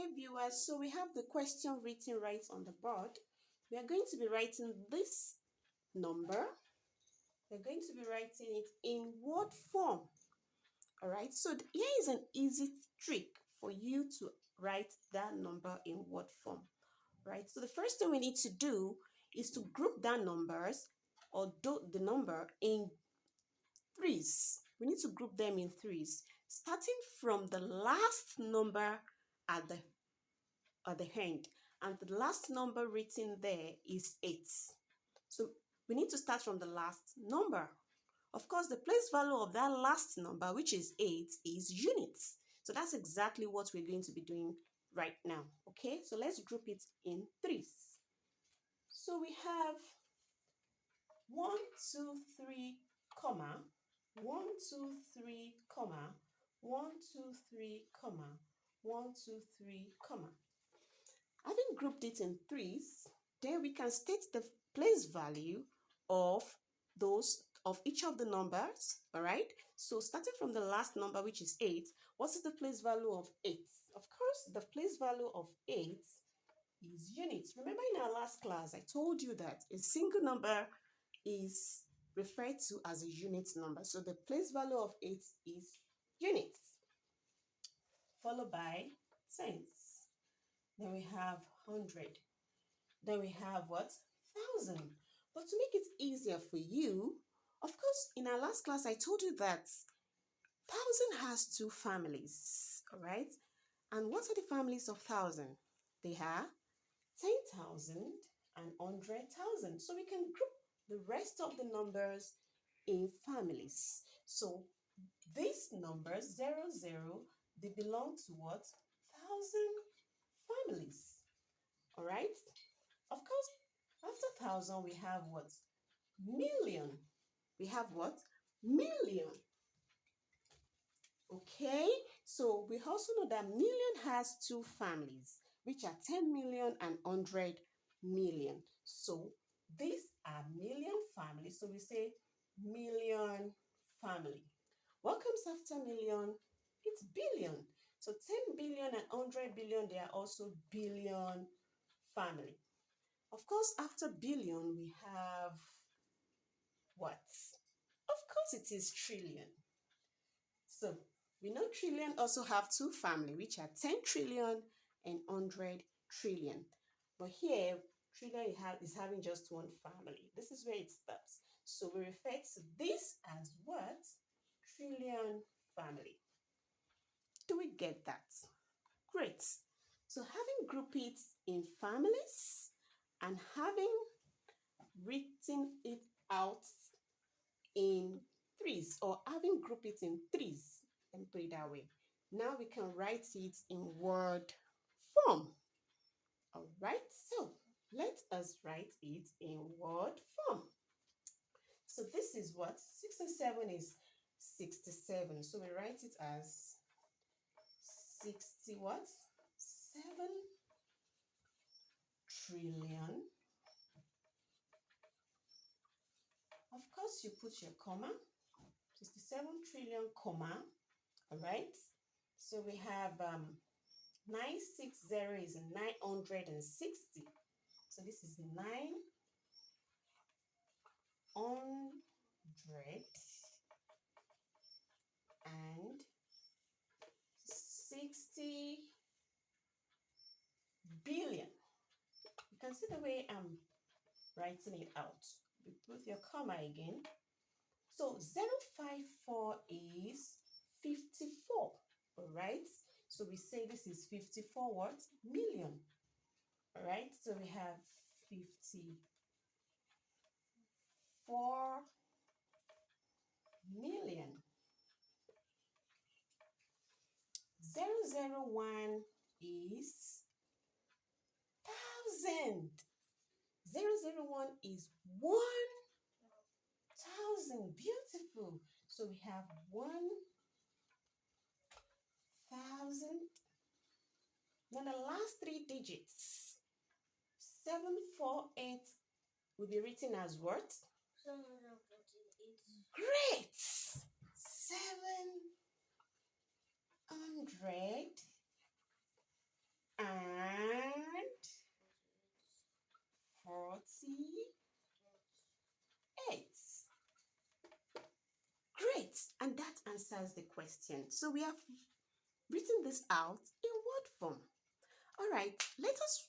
Okay, viewers, so we have the question written right on the board. We are going to be writing this number. We're going to be writing it in word form. All right, so here is an easy trick for you to write that number in word form. Right, so the first thing we need to do is to group down numbers or the number in threes. We need to group them in threes, starting from the last number at the end, and the last number written there is 8. So we need to start from the last number. Of course, the place value of that last number, which is 8, is units. So that's exactly what we're going to be doing right now. Okay, so let's group it in threes. So we have 1, 2, 3, comma, 1, 2, 3, comma, 1, 2, 3, comma, 1, 2, 3, comma. Having grouped it in threes, then we can state the place value of each of the numbers. All right, so starting from the last number, which is 8, what is the place value of 8? Of course, the place value of 8 is units. Remember, in our last class I told you that a single number is referred to as a unit number, so the place value of 8 is units, followed by tens. Then we have 100. Then we have what? 1,000. But to make it easier for you, of course, in our last class, I told you that 1,000 has two families, all right? And what are the families of 1,000? They are 10,000 and 100,000. So we can group the rest of the numbers in families. So these numbers, 0, 0, they belong to what? 1,000 families. All right? Of course, after 1,000, we have what? Million. We have what? Million. Okay, so we also know that million has two families, which are 10 million and 100 million. So these are million families. So we say million family. What comes after million? It's billion. So 10 billion and 100 billion, they are also billion family. Of course, after billion, we have what? Of course, it is trillion. So we know trillion also have two family, which are 10 trillion and 100 trillion. But here, trillion is having just one family. This is where it stops. So we refer to this as what? Trillion family. Do we get that? Great. So having grouped it in families and having written it out in threes, or having grouped it in threes, let me put it that way. Now we can write it in word form. All right, so let us write it in word form. So this is what? 6 and 7 is 67. So we write it as 60 what? 7 trillion. Of course, you put your comma. 67 trillion, comma. All right. So we have 960 is 960. So this is 900 and 60 billion. You can see the way I'm writing it out. You put your comma again. So 054 is 54. All right. So we say this is 54 what? Million. All right. So we have 54 million. 001 is 1,000. 001 is 1,000. Beautiful. So we have 1,000. Then the last three digits, 748, will be written as what? 748. Great. 700 48. Great, and that answers the question. So we have written this out in word form. All right, let us